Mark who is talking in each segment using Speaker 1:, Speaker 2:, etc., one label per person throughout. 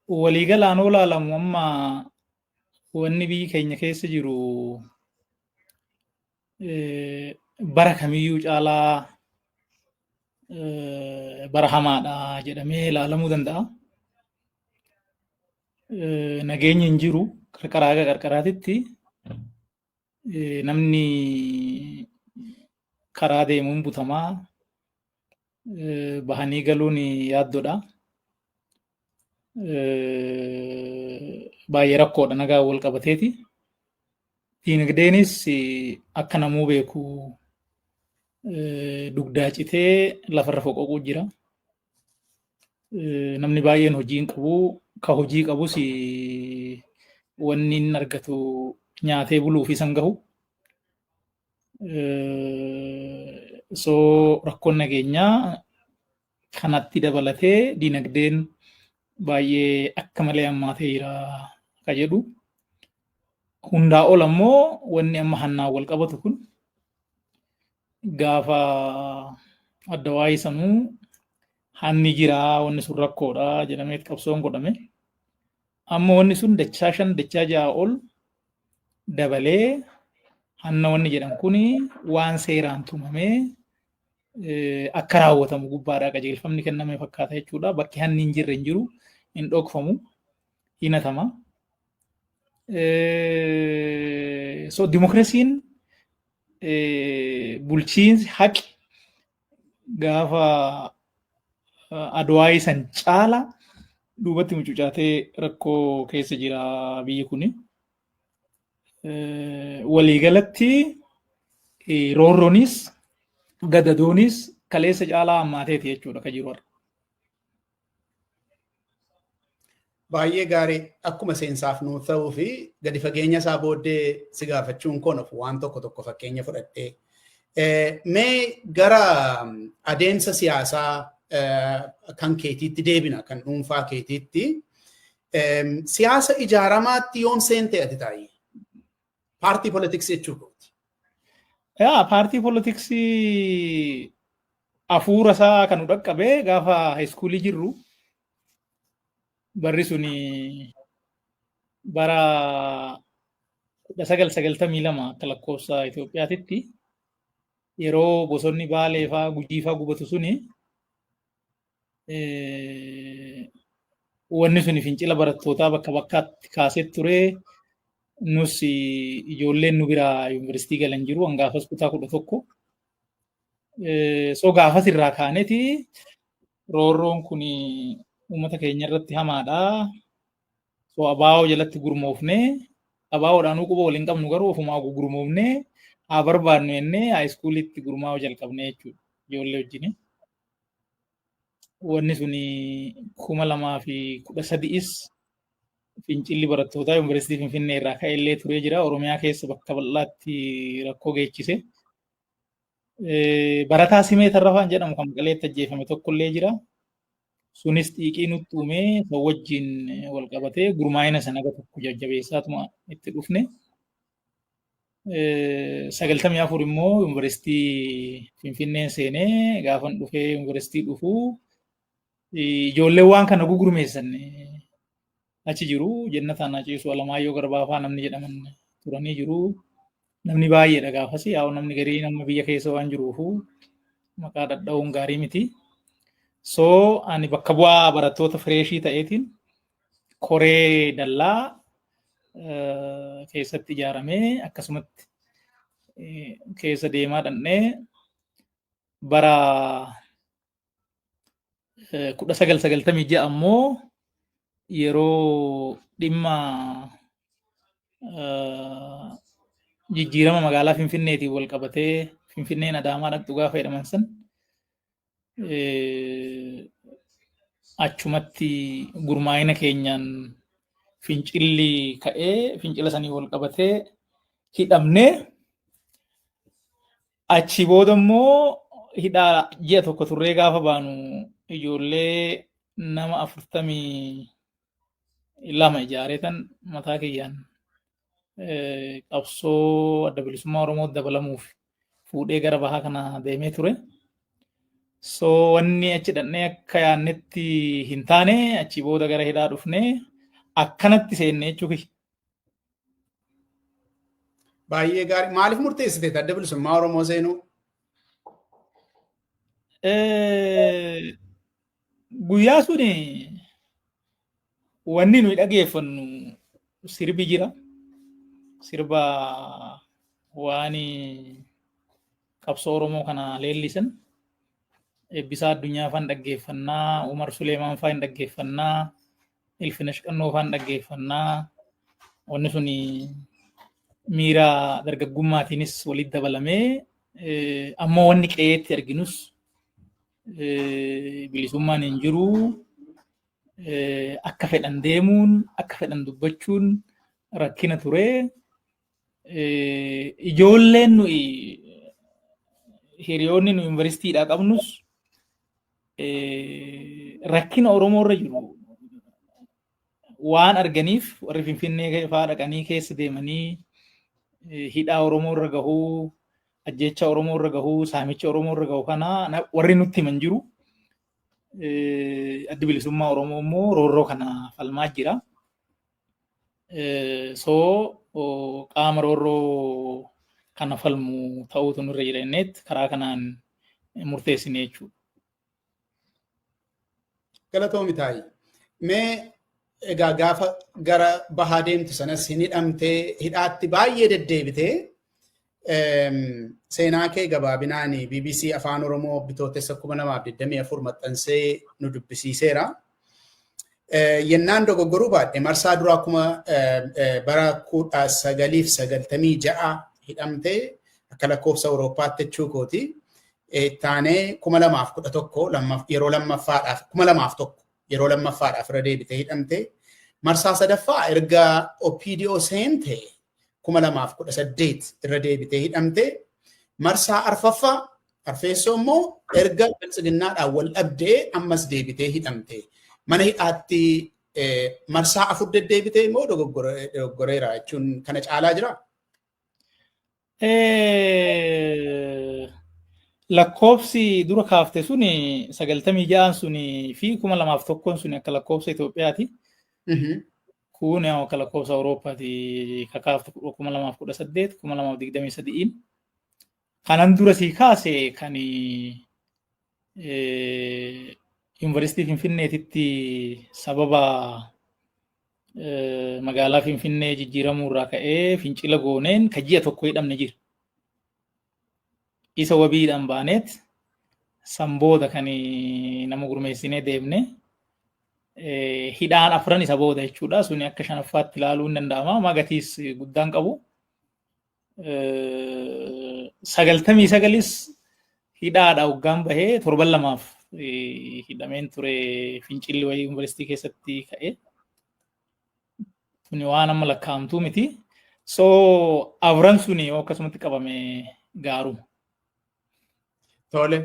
Speaker 1: waliigalaan olaalamu amma wanni biyyi keenya keessa jiru bara kamiyyuu caalaa bara hamaadha jedhamee ilaalamuu danda'a. Nageenyi hin jiru qarqaraa haga qarqaraatitti namni karaa deemuun butamaa bahanii galuun yaaddoodha. Baay'ee rakkoodha nagaa wal qabateeti. Diinagdeenis akka namuu beeku dugdaa citee lafarra foqoquu jira. Namni baay'een hojii hin qabu. Ka hojii qabus wanni inni argatu nyaatee buluuf isan gahu. So rakkoon nageenyaa kanatti dabalatee diinagdeen baay'ee akka malee hammaatee jira ka jedhu. Hundaa ol ammoo wanni amma hannaan wal qabatu kun gaafa adda waa'ee sanuu hanni jiraa wanni sun rakkoodha jedhamee qabsoon godhame. Amma wanni sun dachaa 5 dachaa 6 ol dabalee hanna wanni jedhamu kuni waan seeraan tumamee akka raawwatamu gubbaadhaa qajeelfamni kenname fakkaata jechuudha. Bakki hanni hin jirre hin jiru, hin dhokfamu, hin hatama. So dimokiraasiin bulchiinsi haqi gaafa adwaa isan caala duubatti mucucaatee rakkoo keessa jira biyyi kuni. Waliigalatti roorroonis gadadoonis kaleessa caalaa hammaateeti jechuudha ka jiru har'a.
Speaker 2: Baay'ee gaarii akkuma seensaaf nuu ta'uu fi gadi fageenya isaa booddee si gaafachuun koon of waan tokko fakkeenya fudhadhee. Mee gara adeemsa siyaasaa kan keetiitti deebina kan dhuunfaa keetiitti. Siyaasa ijaaramaatti yoom seentee ati taa'ii? Paartii poolitiksii jechuudha.
Speaker 1: Paartii poolitiksii hafuura isaa kan dhaqqabee gaafa haayiskuulii jirru. Barri suni bara 1992 akka lakkoofsa Itoophiyaatitti yeroo bosonni Baalee faa Gujii faa gubatu suni wanni suni fincila barattootaa bakka bakkaatti kaasee ture. Nus ijoolleen nu biraa yuunivarsiitii galan jiru hangaafas kutaa 11. So gaafas irraa kaaneeti roorroon kuni uummata keenya irratti hamaadha. So abaa'oo jalatti gurmoofnee abaa'oodhaanuu quba waliin qabnu garuu ofumaa gurmoofnee haa barbaadnu jennee haayiskuuliitti gurmaa'uu jalqabnee jechuudha ijoollee wajjin. Wanni suni 2013 fincilli barattootaa yuunivarsiitii Finfinnee irraa ka'ellee turee jira. Oromiyaa keessa bakka bal'aatti rakkoo geechise. Barataa Simee Tarrafaan jedhamu kan Maqaleetti ajjeefame tokkollee jira. Sunis xiiqii nutti uumee isa wajjin wal qabatee gurmaa'ina sana tokko jajjabeessaatuma itti dhufne. 94 immoo yuunivarsiitii Finfinnee seenee gaafan dhufee yuunivarsiitii dhufuu ijoollee waan kana gugurmeessan achi jiru. Jennataan Aciisuu Alamaayyoo Garbaafaa namni jedhaman turanii jiru. Namni baay'eedha gaafas yaa namni garii nama biyya keessa waan jiruufu maqaa dhadha'uun gaarii miti. So ani bakka bu'aa barattoota fireeshii ta'eetiin koree dallaa keessatti ijaaramee akkasumatti keessa deemaa dhannee bara 1996 ammoo yeroo dhimma jijjiirama magaalaa Finfinneetiin wal qabatee Finfinneen Adaamaa dhaqxu gaafa jedhaman san achumatti gurmaa'ina keenyaan fincilli ka'ee fincila sanii wal qabatee hidhamnee achi booda immoo hidhaa ji'a tokko turree gaafa baanu ijoollee nama 42 ijaareetan mataa kiyyaan qabsoo adda bilisummaa Oromoo dabalamuuf fuudhee gara bahaa kana deemee ture. So wanni achi dhannee akka yaannetti hin taane achi booda gara hidhaa dhufnee akkanatti seenne jechuudha.
Speaker 2: Baay'ee gaarii. Maaliif murteessite adda bilisummaa Oromoo seenuu?
Speaker 1: Guyyaa suni wanni nuyi dhageeffannu sirbi jira. Sirba waan qabsoo Oromoo kana leellisan. Eebbisaa Addunyaa faan dhaggeeffannaa, Umar Suleemaan faan dhaggeeffannaa, Ilfinesh Qannoo faan dhaggeeffannaa. Wanni suni miira dargaggummaatiinis walitti dabalamee ammoo wanni qe'eetti arginus bilisummaan hin jiru. Akka fedhan deemuun, akka fedhan dubbachuun rakkina ture. Ijoolleen nuyi hiriyoonni nu yuunivarsiitiidhaa qabnus rakkina Oromoo irra jiru waan arganiif warri Finfinnee fa'aa dhaqanii keessa deemanii hidhaa Oromoo irra gahuu, ajjecha Oromoo irra gahuu, saamicha Oromoo irra gahuu kana warri nutti himan jiru. Addi bilisummaa Oromoo immoo roorroo kana falmaa jira. So qaama roorroo kana falmu ta'uutu nurra jireenya karaa kanaan murteessine jechuudha.
Speaker 2: Galatoomi taayi. Mee egaa gaafa gara bahaa deemtu sanas hin hidhamtee hidhaatti baay'ee deddeebitee seenaa kee gabaabinaan BBC Afaan Oromoo bitootessa 2024 maxxansee nu dubbisiiseera. Yennaan dogoggoruu baadhe marsaa duraa akkuma bara 1996 hidhamtee akka lakkoofsa Awurooppaatti jechuu kooti. Taanee 2011 yeroo lammaffaadhaaf irra deebitee hidhamtee marsaa sadaffaa erga OPDO seentee 2018 irra deebitee hidhamtee marsaa arfeessoo immoo erga biltsiginnaadhaan wal dhabdee ammas deebitee hidhamtee mana hidhaatti marsaa 4 deddeebitee immoo dogoggoreera jechuun kana caalaa jira.
Speaker 1: Lakkoofsi dura kaafte suni 96 suni fi 2001 suni akka lakkoofsa Itoophiyaati. Kun akka lakkoofsa Awurooppaati kakaafte 2018 2023. Kanan dura sii kaase kan Yuunivarsiitii Finfinneetitti sababa magaalaa Finfinnee jijjiiramuu irraa ka'ee fincila gooneen ka ji'a tokko hidhamne jira. Isa wabiidhaan baaneet sanbooda kan nama gurmeessinee deemne hidhaan 4 isa booda jechuudha. Suni akka 5ffaatti ilaaluu hin danda'ama. Magatiis guddaan qabu. 99 hidhaadha hoggaan bahee 7 hidhameen ture fincilli wayii yuunivarsiitii keessatti ka'e. Suni waan amma lakkaa'amtuu miti. So afran suni akkasumatti qabame gaaruma.
Speaker 2: Tole.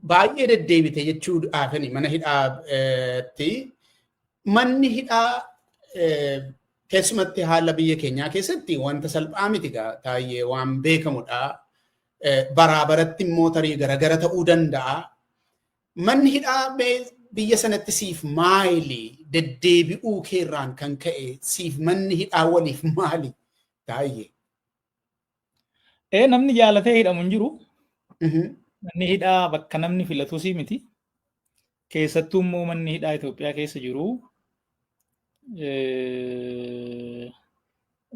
Speaker 2: Baay'ee deddeebite jechuudhaafini mana hidhaatti. Manni hidhaa keessumatti haala biyya keenyaa keessatti wanta salphaa miti taayee waan beekamudha. Baraa baratti immoo tarii garagara ta'uu danda'a. Manni hidhaa biyya sanatti siif maali? Deddeebi'uu keerraan kan ka'e siif manni hidhaa waliif maali? Taayee.
Speaker 1: Namni jaalatee hidhamu hin jiru. Manni hidhaa bakka namni filatus miti. Keessattuu immoo manni hidhaa Itoophiyaa keessa jiru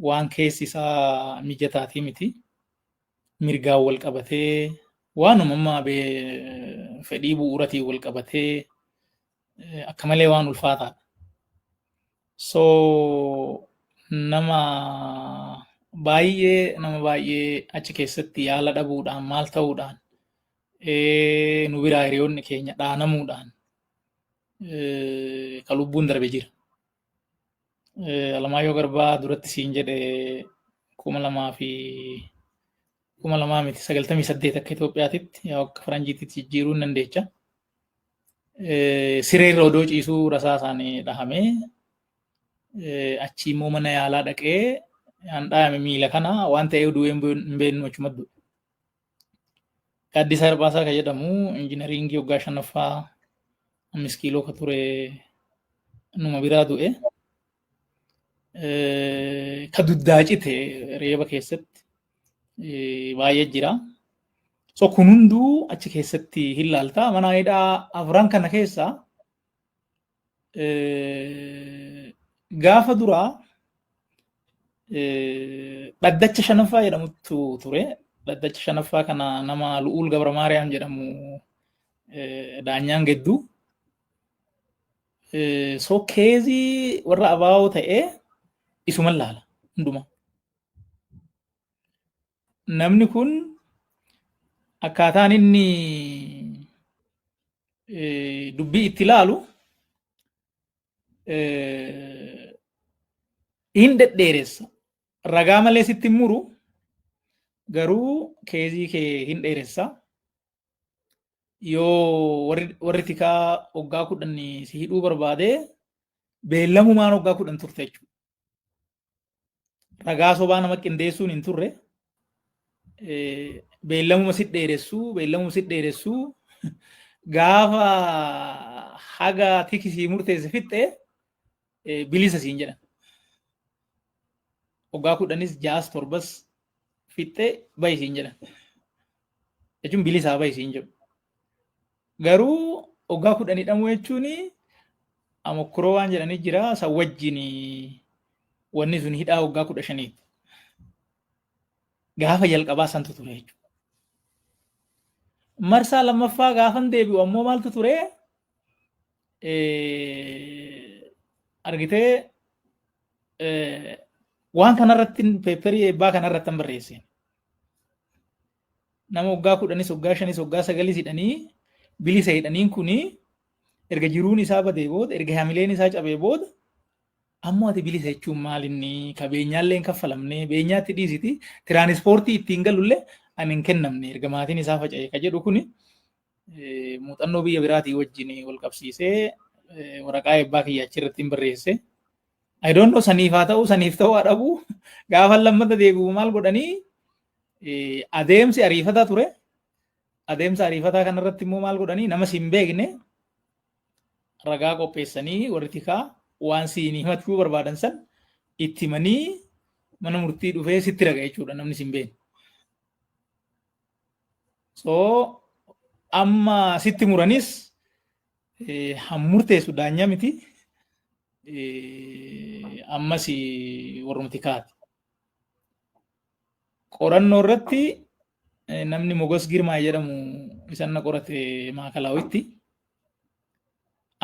Speaker 1: waan keessi isaa mijataatii miti. Mirgaan wal qabatee waanuma ammaa fedhii bu'uuratiin wal qabatee akka malee waan ulfaataadha. So nama baay'ee achi keessatti yaala dhabuudhaan maal ta'uudhaan nu biraa hiriyoonni keenya dhaanamuudhaan ka lubbuun darbe jira. Alamaayyoo Garbaa duratti siin jedhe 2098 akka Itoophiyaatitti akka Faranjiititti jijjiiruu hin dandeecha. Siree irra odoo ciisuu rasaasaan dhahamee achi immoo mana yaalaa dhaqee an dhaame miila kana waan ta'ee du'ee hin beeknu achuma du'e. Gaaddisa Arbaasaa kan jedhamu injiinaringii waggaa 5ffaa 5 kiiloo ka ture numa biraa du'e. Ka duddaa cite reeba keessatti baay'ee jira. So kun hunduu achi keessatti hin laalta. Mana hidhaa 4 kana keessa gaafa duraa dhaddacha 5ffaa jedhamutu ture. Dhaddacha 5ffaa kana nama Lu'uul Gabra Maariyaam jedhamu daanyaan gedduu. So keezii warra abaa'oo ta'ee isuman laala hunduma. Namni kun akkaataan inni dubbii itti laalu hin dhedheeressa. Ragaa malee sitti muru garuu keezii kee hin dheeressa. Yoo warri tikaa waggaa 10 si hidhuu barbaade beellamumaan waggaa 10 turte jechuudha. Ragaa sobaa nama qindeessuun hin turre. Beellamuma sit dheeressuu gaafa haga tikisii murteesse fixxe bilisa siin jedhan. Waggaa 10 6 7 fixxe bahi siin jedhan. Jechuun bilisaa bahi siin jedhu. Garuu waggaa 10 hidhamuu jechuun amokkuroo waan jedhanii jira san wajjin wanni sun hidhaa waggaa 15. Gaafa jalqabaa santu ture jechuudha. Marsaa lammaffaa gaafan deebi'u ammoo maaltu ture? Argitee waan kanarratti peeperii eebbaa kanarratti hin barreessine. Nama waggaa 10 waggaa 5 waggaa 9 hidhanii bilisa hidhaniin kuni erga jiruun isaa badee booda erga hamileen isaa cabee booda ammoo ati bilisa jechuun maalinni qabeenyaallee hin kaffalamne beenyaatti dhiisiti tiraanispoortii ittiin galullee ani hin kennamne erga maatiin isaa faca'e ka jedhu kuni muuxannoo biyya biraatii wajjin wal qabsiisee waraqaa eebbaa kiyya achirratti hin barreesse. I don't know saniif haa ta'u saniif ta'uu haa dhabu gaafa lammata deebi'u maal godhanii adeemsi ariifataa ture. Adeemsa ariifataa kanarratti immoo maal godhanii nama si hin beekne ragaa qopheessanii warri tikaa waan siin himachuu barbaadan san itti himanii mana murtii dhufee sitti raga jechuudha namni si hin beekne. So amma sitti muranis hammurteessu daanyaa miti ammas warruma tikaati. Qorannoo irratti namni Mogos Girmaa jedhamu isan na qorate Maakalawitti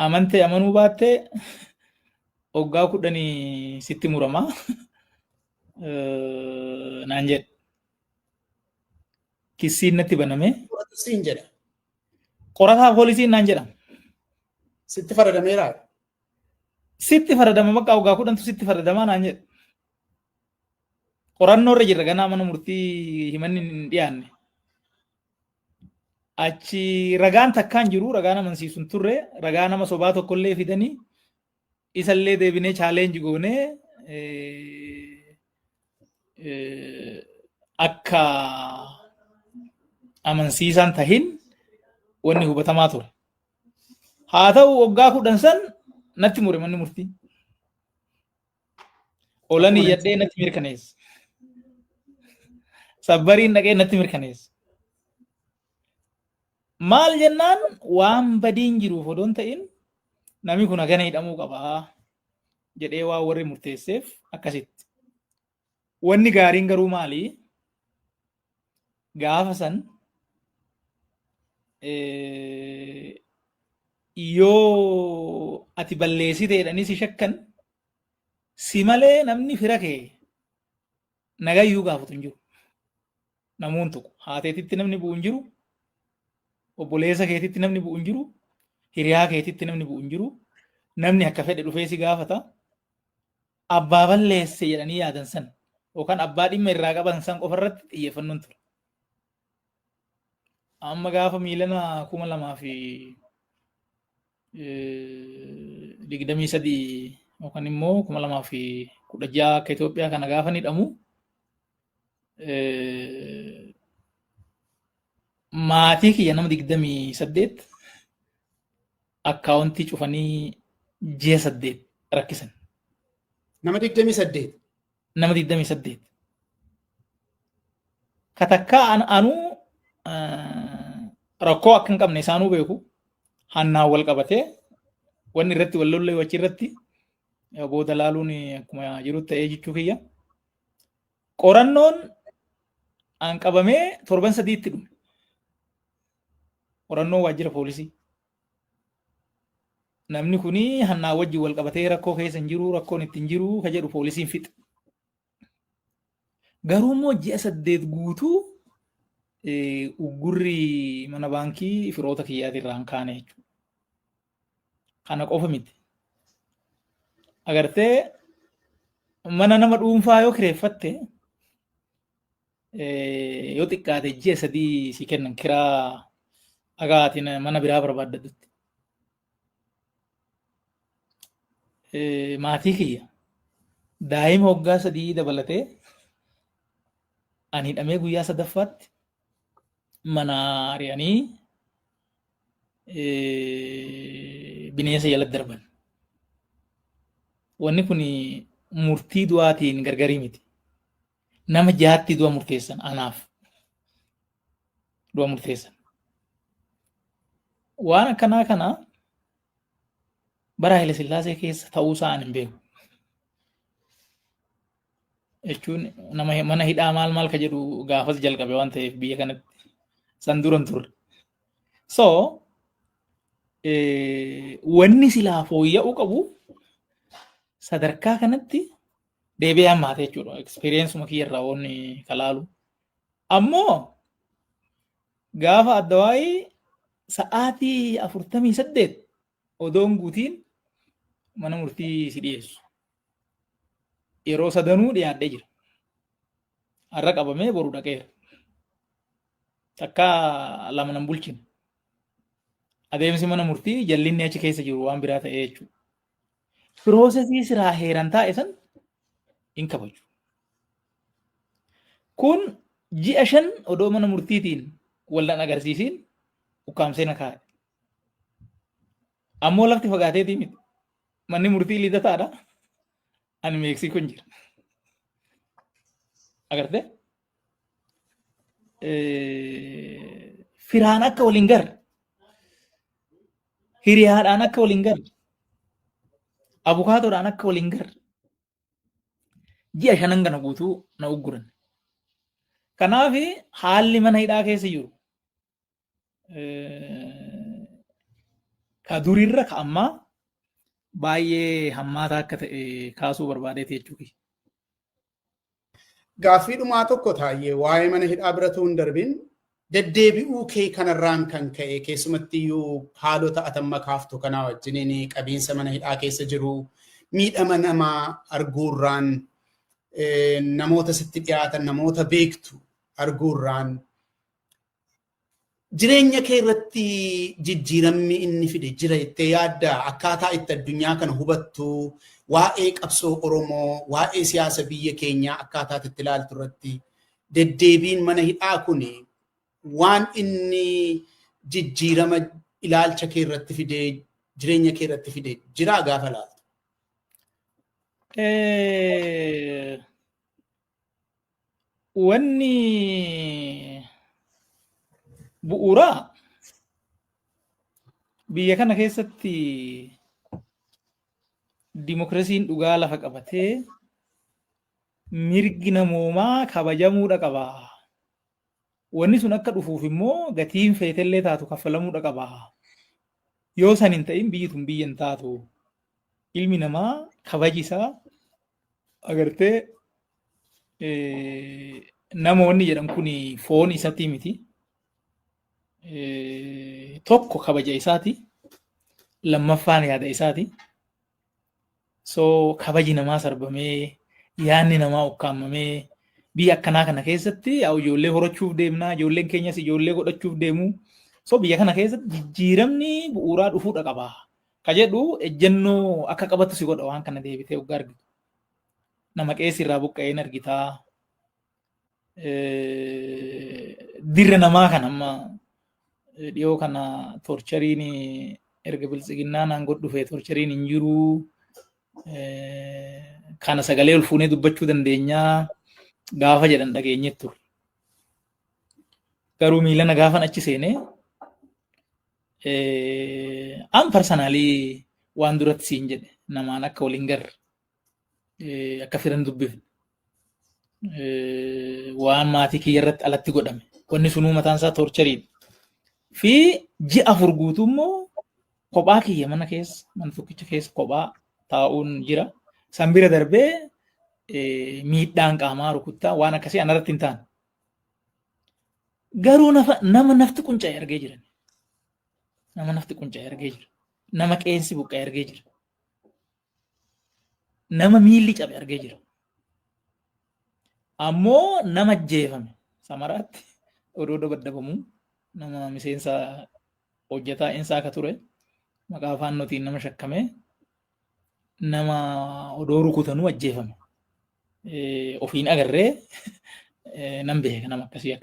Speaker 1: amante amanuu baatte waggaa 10 sitti murama naan jedhe. Kissiin natti baname.
Speaker 2: Siin jedha.
Speaker 1: Qorataa poolisiin naan jedhama.
Speaker 2: Sitti faradameera.
Speaker 1: Sitti faradama bakka waggaa 10tu sitti faradama naan jedhe. Qorannoo irra jirra ganaa mana murtii himanni hin dhiyaanne. Achi ragaan takkaan jiru ragaa nama amansiisun turre ragaa nama sobaa tokkollee fidanii isallee deebinee chaalenji goonee akka amansiisaan tahin wanni hubatamaa ture. Haa ta'u waggaa 10 san natti mure manni murtii. Olanii yaddee natti mirkaneessa. Sabbariin dhaqee natti mirkaneessa. Maal jennaan waan badiin jiruuf odoon ta'in namni kun hagana hidhamuu qabaa jedhee waa warri murteesseef akkasitti. Wanni gaariin garuu maali? Gaafa san yoo ati balleessite jedhanii si shakkan si malee namni fira kee nagayyuu gaafatu hin jiru. Namuun tokko haateetitti namni bu'u hin jiru. Obboleessa keetitti namni bu'u hin jiru. Hiriyaa keetitti namni bu'u hin jiru. Namni akka fedhe dhufee si gaafata. Abbaa balleesse jedhanii yaadan san yookaan abbaa dhimma irraa qaban san qofarratti xiyyeeffannoon ture. Amma gaafa miilana 2023 yookaan immoo 2016 akka Itoophiyaa kana gaafa ni hidhamu maatii kiyya nama 28 akkaawuntii cufanii ji'a 8 rakkisan.
Speaker 2: Nama 28.
Speaker 1: Nama 28. Katakkaa anuu rakkoo akka hin qabne isaanuu beeku. Hannaan wal qabatee wanni irratti wal lollee wachi irratti booda laaluun akkuma jiru ta'ee jechuu kiyya. Qorannoon an qabamee 7 sadiitti dhume. Qorannoo waajjira poolisii. Namni kuni hannaa wajjin wal qabatee rakkoo keessa hin jiru, rakkoon ittiin jiru ka jedhu poolisiin fixe. Garuu immoo ji'a 8 guutuu uggurri mana baankii firoota kiyyaati irraan kaane jechuudha. Kana qofa miti. Agartee mana nama dhuunfaa yoo kireeffatte yoo xiqqaate ji'a 3 si kennan kiraa agaatiin mana biraa barbaaddatutti. Maatii kiyya daa'ima waggaa 3 dabalatee ani hidhamee guyyaa 3ffaatti mana ari'anii bineensa jalatti darban. Wanni kun murtii du'aatiin gargarii miti. Nama 6tti du'a murteessan anaaf du'a murteessan. Waan akkanaa kana bara Haile Sillaasee keessa ta'uusaa ani hin beeku. Jechuun nama mana hidhaa maal ka jedhu gaafas jalqabe waan ta'eef biyya kanatti san duran turre. So wanni silaa fooyya'uu qabu sadarkaa kanatti deebi'ee hammaate jechuudha. Eksperiyeensuma kiyyarraa wanni kalaalu. Ammoo gaafa adda waa'ee sa'aatii 48 odoon guutiin mana murtii si dhiyeessu. Yeroo sadanuu dhiyaadhee jira. Har'a qabamee boru dhaqeera. Takka lama nan bulchine. Adeemsi mana murtii jallinni achi keessa jiru waan biraa ta'ee jechuudha. Piroosesii siraa heeran taa'e san hin kabaju. Kun ji'a 5 odoo mana murtiitiin wallan agarsiisiin ukkaamsee na kaa'e. Ammoo lafti fagaateetii miti. Manni murtii lidataadha. Ani Meeksikoo'n jira. Agartee? Firaan akka waliin garre. Hiriyaadhaan akka waliin garre. Abukaatoodhaan akka waliin garre. Ji'a 5 kana guutuu na ugguran. Kanaaf haalli mana hidhaa keessa jiru ka durirra ka ammaa baay'ee hammaataa akka ta'e kaasuu barbaadeeti jechuudha.
Speaker 2: Gaaffii dhumaa tokko taayee waa'ee mana hidhaa biratu hin darbin deddeebi'uu kee kanarraan kan ka'e keessumatti iyyuu haalota atamma kaaftu kanaa wajjiniin qabiinsa mana hidhaa keessa jiru miidhama namaa arguurraan namoota sitti dhiyaatan namoota beektu arguurraan jireenya kee irratti jijjiiramni inni fide jira jettee yaadda akkaataa itti addunyaa kana hubattu waa'ee qabsoo Oromoo waa'ee siyaasa biyya keenyaa akkaataa itti ilaaltu irratti deddeebiin mana hidhaa kun waan inni jijjiirama ilaalcha kee irratti fide jireenya kee irratti fide jira gaafa laaltu.
Speaker 1: Wanni bu'uuraa biyya kana keessatti dimokiraasiin dhugaa lafa qabatee mirgi namoomaa kabajamuudha qaba. Wanni sun akka dhufuuf immoo gatiin feetellee taatu kaffalamuudha qaba. Yoo san hin ta'in biyyi tun biyya hin taatu. Ilmi namaa kabaji isaa agartee namoonni jedhan kun foon isatti miti. Tokko kabaja isaati. Lammaffaan yaada isaati. So kabaji namaa sarbamee yaadni namaa ukkaamamee biyya akkanaa kana keessatti ijoollee horachuuf deemnaa ijoolleen keenyas ijoollee godhachuuf deemu. So biyya kana keessatti jijjiiramni bu'uuraa dhufuudha qaba. Ka jedhu ejjennoo akka qabatu si godha waan kana deebitee waggaa argitu. Nama qeessi irraa buqqa'een argitaa. Dirra namaa kan amma dhiyoo kana torchariin erga biltsiginnaan aangoo dhufee torchariin hin jiru. Kana sagalee ol fuunee dubbachuu dandeenyaa gaafa jedhan dhageenye ture. Garuu miilana gaafan achi seenee an parsanaalii waan duratti siin jedhe namaan akka waliin garre akka firan dubbifne waan maatii kiyya irratti alatti godhame wanni sunuu mataan isaa torchariidha. Fi ji'a afur guutuu immoo kophaa kiyya mana keessa mana tokkicha keessa kophaa taa'uun jira. San bira darbee miidhaan qaamaa rukuttaa waan akkasii anarratti hin taane. Garuu nama nafti qunca'e argee jiran. Nama nafti qunca'e argee jira. Nama qeensi buqqa'e argee jira. Nama miilli cabe argee jira. Ammoo nama ajjeefame samaraatti odoo dabadabamuu nama miseensa hojjetaa insaa akka ture maqaa faannootiin nama shakkame nama odoo rukutanuu ajjeefame ofiin agarree nan beeka nama akkasii akka